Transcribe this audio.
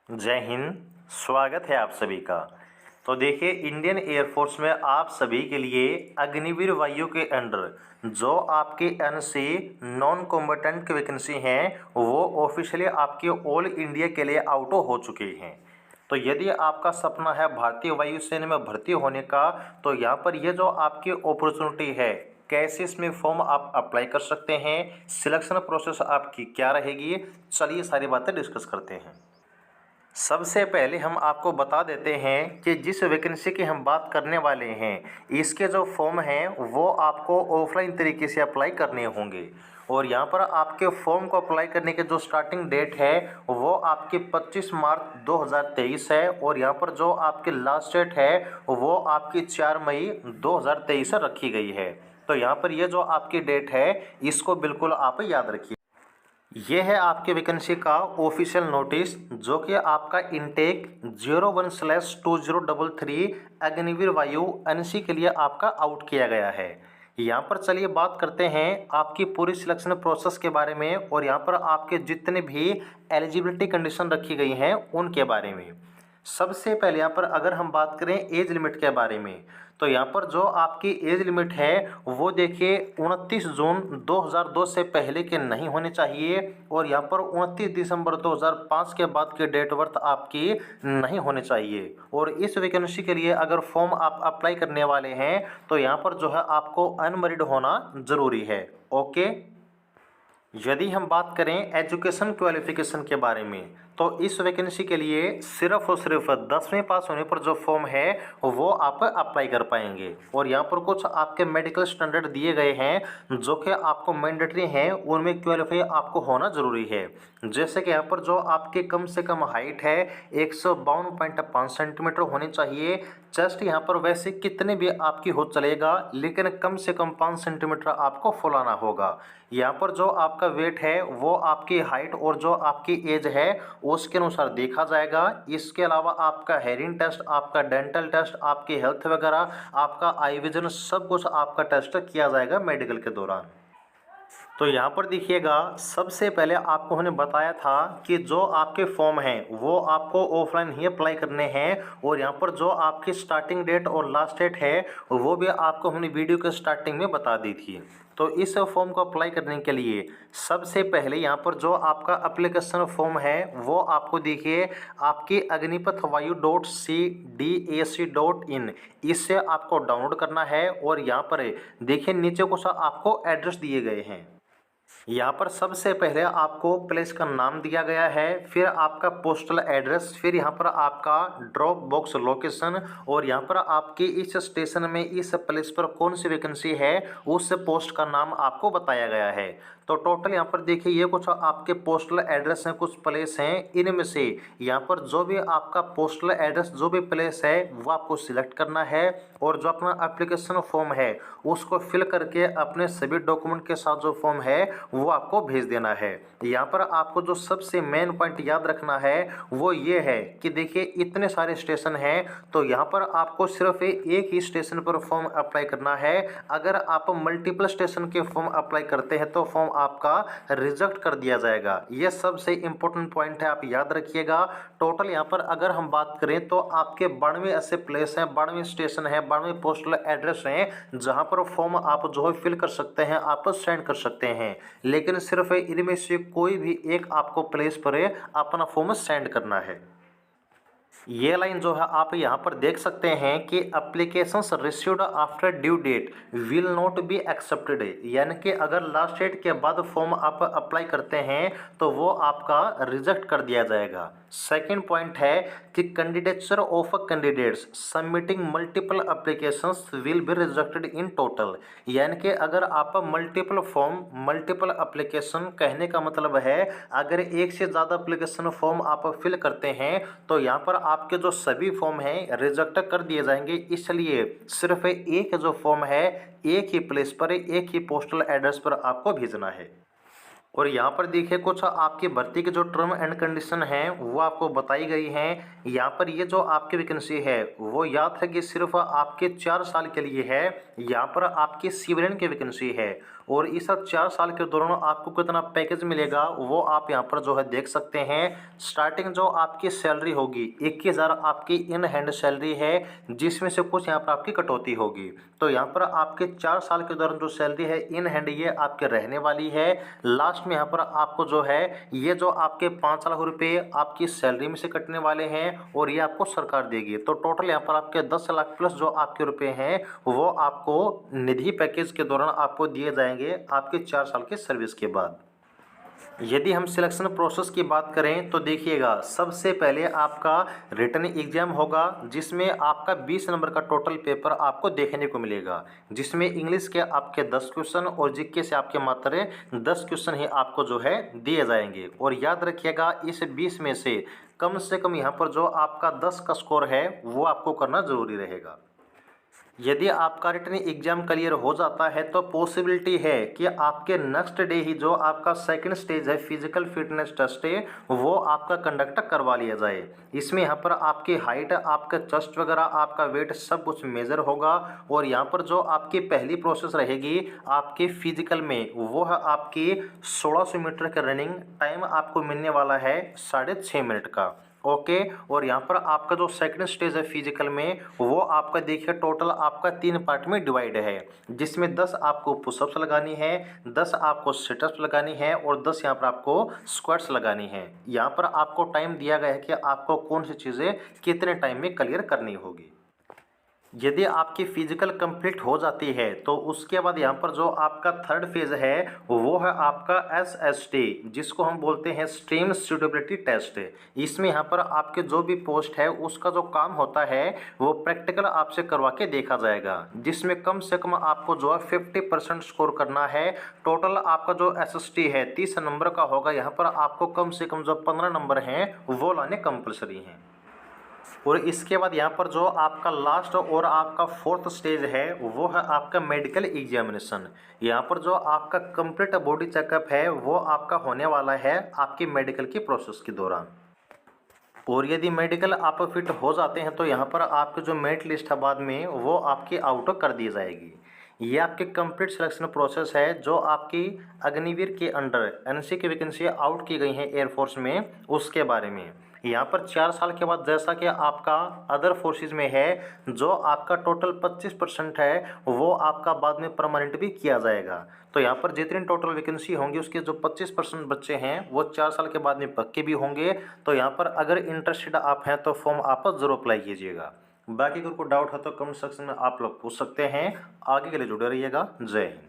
जय हिंद। स्वागत है आप सभी का। तो देखिए, इंडियन एयरफोर्स में आप सभी के लिए अग्निवीर वायु के अंडर जो आपके एनसी नॉन कॉम्बेटेंट की वैकेंसी हैं वो ऑफिशियली आपके ऑल इंडिया के लिए आउट हो चुके हैं। तो यदि आपका सपना है भारतीय वायुसेना में भर्ती होने का, तो यहाँ पर ये जो आपकी अपॉर्चुनिटी है, कैसे इसमें फॉर्म आप अप्लाई कर सकते हैं, सिलेक्शन प्रोसेस आपकी क्या रहेगी, चलिए सारी बातें डिस्कस करते हैं। सबसे पहले हम आपको बता देते हैं कि जिस वैकेंसी की हम बात करने वाले हैं, इसके जो फॉर्म हैं वो आपको ऑफलाइन तरीके से अप्लाई करने होंगे। और यहाँ पर आपके फॉर्म को अप्लाई करने के जो स्टार्टिंग डेट है वो आपकी 25 मार्च 2023 है, और यहाँ पर जो आपकी लास्ट डेट है वो आपकी 4 मई 2023 रखी गई है। तो यहाँ पर ये जो आपकी डेट है इसको बिल्कुल आप याद रखिए। ये है आपके वैकेंसी का ऑफिशियल नोटिस, जो कि आपका इनटेक 01/2033 अग्निवीर वायु एनसी के लिए आपका आउट किया गया है। यहाँ पर चलिए बात करते हैं आपकी पूरी सिलेक्शन प्रोसेस के बारे में, और यहाँ पर आपके जितने भी एलिजिबिलिटी कंडीशन रखी गई हैं उनके बारे में। सबसे पहले यहाँ पर अगर हम बात करें एज लिमिट के बारे में, तो यहाँ पर जो आपकी एज लिमिट है वो देखिए 29 जून 2002 से पहले के नहीं होने चाहिए, और यहाँ पर 29 दिसंबर 2005 के बाद की डेट बर्थ आपकी नहीं होने चाहिए। और इस वैकेंसी के लिए अगर फॉर्म आप अप्लाई करने वाले हैं तो यहाँ पर जो है आपको अनमैरिड होना ज़रूरी है। ओके। यदि हम बात करें एजुकेशन क्वालिफिकेशन के बारे में, तो इस वैकेंसी के लिए सिर्फ और सिर्फ 10वीं पास होने पर जो फॉर्म है वो आप अप्लाई कर पाएंगे। और यहाँ पर कुछ आपके मेडिकल स्टैंडर्ड दिए गए हैं जो कि आपको मैंडेटरी हैं, उनमें क्वालिफाई आपको होना ज़रूरी है। जैसे कि यहाँ पर जो आपके कम से कम हाइट है 152.5 सेंटीमीटर होनी चाहिए। चेस्ट यहाँ पर वैसे कितने भी आपकी हो चलेगा, लेकिन कम से कम 5 सेंटीमीटर आपको फुलाना होगा। यहाँ पर जो आपका वेट है वो आपकी हाइट और जो आपकी एज है उसके अनुसार देखा जाएगा। इसके अलावा आपका हेयरिंग टेस्ट, आपका डेंटल टेस्ट, आपकी हेल्थ वगैरह, आपका आई विजन, सब कुछ आपका टेस्ट किया जाएगा मेडिकल के दौरान। तो यहाँ पर देखिएगा, सबसे पहले आपको हमने बताया था कि जो आपके फॉर्म हैं वो आपको ऑफलाइन ही अप्लाई करने हैं, और यहाँ पर जो आपकी स्टार्टिंग डेट और लास्ट डेट है वो भी आपको हमने वीडियो के स्टार्टिंग में बता दी थी। तो इस फॉर्म को अप्लाई करने के लिए सबसे पहले यहाँ पर जो आपका एप्लीकेशन फॉर्म है वो आपको देखिए आपकी अग्निपथ वायु .cdac.in, इससे आपको डाउनलोड करना है। और यहाँ पर देखिए नीचे कुछ आपको एड्रेस दिए गए हैं। यहाँ पर सबसे पहले आपको प्लेस का नाम दिया गया है, फिर आपका पोस्टल एड्रेस, फिर यहाँ पर आपका ड्रॉप बॉक्स लोकेशन, और यहाँ पर आपके इस स्टेशन में इस प्लेस पर कौन सी वैकेंसी है उस पोस्ट का नाम आपको बताया गया है। तो टोटल यहाँ पर देखिए ये कुछ आपके पोस्टल एड्रेस हैं, कुछ प्लेस हैं। इनमें से यहाँ पर जो भी आपका पोस्टल एड्रेस, जो भी प्लेस है वो आपको सिलेक्ट करना है, और जो अपना एप्लीकेशन फॉर्म है उसको फिल करके अपने सभी डॉक्यूमेंट के साथ जो फॉर्म है वो आपको भेज देना है। यहाँ पर आपको जो सबसे मेन पॉइंट याद रखना है वो ये है कि देखिए इतने सारे स्टेशन हैं, तो यहाँ पर आपको सिर्फ एक ही स्टेशन पर फॉर्म अप्लाई करना है। अगर आप मल्टीपल स्टेशन के फॉर्म अप्लाई करते हैं तो फॉर्म आपका रिजेक्ट कर दिया जाएगा। ये सबसे इम्पोर्टेंट पॉइंट है, आप याद रखिएगा। टोटल यहाँ पर अगर हम बात करें तो आपके 92 ऐसे प्लेस हैं, 92 स्टेशन है, 92 पोस्टल एड्रेस हैं जहाँ पर फॉर्म आप जो है फिल कर सकते हैं, आप सेंड कर सकते हैं। लेकिन सिर्फ इनमें से कोई भी एक आपको प्लेस पर अपना फॉर्म सेंड करना है। ये लाइन जो है आप यहाँ पर देख सकते हैं कि applications received after due date will not be accepted, यानी कि अगर लास्ट डेट के बाद फॉर्म आप अप्लाई करते हैं तो वो आपका रिजेक्ट कर दिया जाएगा। सेकंड पॉइंट है कि candidature of candidates submitting multiple applications will be rejected in total, यानी कि अगर आप मल्टीपल फॉर्म, मल्टीपल एप्लीकेशन, कहने का मतलब है अगर एक से ज़्यादा एप्लीकेशन फॉर्म आप फिल करते हैं तो यहाँ पर आपके जो सभी फॉर्म हैं रिजेक्ट कर दिए जाएंगे। इसलिए सिर्फ एक जो फॉर्म है एक ही प्लेस पर, एक ही पोस्टल एड्रेस पर आपको भेजना है। और यहाँ पर देखिए कुछ आपकी भर्ती के जो टर्म एंड कंडीशन हैं वो आपको बताई गई हैं। यहाँ पर ये जो आपकी वैकेंसी है वो याद है कि सिर्फ आपके 4 साल के लिए है। यहाँ पर आपकी सिविलियन की वैकेंसी है, और इस 4 साल के दौरान आपको कितना पैकेज मिलेगा वो आप यहाँ पर जो है देख सकते हैं। स्टार्टिंग जो आपकी सैलरी होगी 21,000 आपकी इन हैंड सैलरी है, जिसमें से कुछ यहाँ पर आपकी कटौती होगी। तो यहाँ पर आपके 4 साल के दौरान जो सैलरी है इन हैंड ये आपके रहने वाली है। लास्ट में यहाँ पर आपको जो है ये जो आपके 5 लाख रुपए आपकी सैलरी में से कटने वाले हैं और ये आपको सरकार देगी। तो टोटल यहाँ पर आपके 10 लाख प्लस जो आपके रुपए हैं वो आपको निधि पैकेज के दौरान आपको दिए जाएंगे आपके 4 साल की सर्विस के बाद। यदि हम सिलेक्शन प्रोसेस की बात करें तो देखिएगा, सबसे पहले आपका रिटन एग्जाम होगा जिसमें आपका 20 नंबर का टोटल पेपर आपको देखने को मिलेगा, जिसमें इंग्लिश के आपके 10 क्वेश्चन और जीके से आपके मात्र 10 क्वेश्चन ही आपको जो है दिए जाएंगे। और याद रखिएगा इस 20 में से कम यहाँ पर जो आपका 10 का स्कोर है वो आपको करना जरूरी रहेगा। यदि आपका रिटन एग्जाम क्लियर हो जाता है तो पॉसिबिलिटी है कि आपके नेक्स्ट डे ही जो आपका सेकंड स्टेज है फिजिकल फिटनेस टेस्ट है वो आपका कंडक्ट करवा लिया जाए। इसमें यहाँ पर आपकी हाइट, आपका चेस्ट वगैरह, आपका वेट सब कुछ मेजर होगा। और यहाँ पर जो आपकी पहली प्रोसेस रहेगी आपके फिजिकल में वो है आपकी 1600 मीटर का रनिंग टाइम आपको मिलने वाला है 6.5 मिनट का। ओके। और यहाँ पर आपका जो सेकंड स्टेज है फिजिकल में वो आपका देखिए टोटल आपका 3 पार्ट में डिवाइड है, जिसमें 10 आपको पुशअप्स लगानी है, 10 आपको सिटअप्स लगानी है और 10 यहाँ पर आपको स्क्वाट्स लगानी है। यहाँ पर आपको टाइम दिया गया है कि आपको कौन सी चीज़ें कितने टाइम में क्लियर करनी होगी। यदि आपकी फिजिकल कंप्लीट हो जाती है तो उसके बाद यहाँ पर जो आपका थर्ड फेज है वो है आपका SST, जिसको हम बोलते हैं स्ट्रीम सूटेबिलिटी टेस्ट। इसमें यहाँ पर आपके जो भी पोस्ट है उसका जो काम होता है वो प्रैक्टिकल आपसे करवा के देखा जाएगा, जिसमें कम से कम आपको जो है 50% स्कोर करना है। टोटल आपका जो SST है 30 नंबर का होगा। यहाँ पर आपको कम से कम जो 15 नंबर हैं वो लाने कंपल्सरी हैं। और इसके बाद यहाँ पर जो आपका लास्ट और आपका फोर्थ स्टेज है वो है आपका मेडिकल एग्जामिनेशन। यहाँ पर जो आपका कंप्लीट बॉडी चेकअप है वो आपका होने वाला है आपकी मेडिकल की प्रोसेस के दौरान। और यदि मेडिकल आप फिट हो जाते हैं तो यहाँ पर आपकी जो मेरिट लिस्ट है बाद में वो आपकी आउट कर दी जाएगी। ये आपके कंप्लीट सिलेक्शन प्रोसेस है जो आपकी अग्निवीर के अंडर एनसी की वैकेंसी आउट की गई हैं एयरफोर्स में, उसके बारे में। यहाँ पर 4 साल के बाद जैसा कि आपका अदर फोर्सेज में है जो आपका टोटल 25% है वो आपका बाद में परमानेंट भी किया जाएगा। तो यहाँ पर जितनी टोटल वैकेंसी होंगी उसके जो 25% बच्चे हैं वो 4 साल के बाद में पक्के भी होंगे। तो यहाँ पर अगर इंटरेस्टेड आप हैं तो फॉर्म आप जरूर अप्लाई कीजिएगा। बाकी अगर कोई डाउट है तो कमेंट सेक्शन में आप लोग पूछ सकते हैं। आगे के लिए जुड़े रहिएगा। जय हिंद।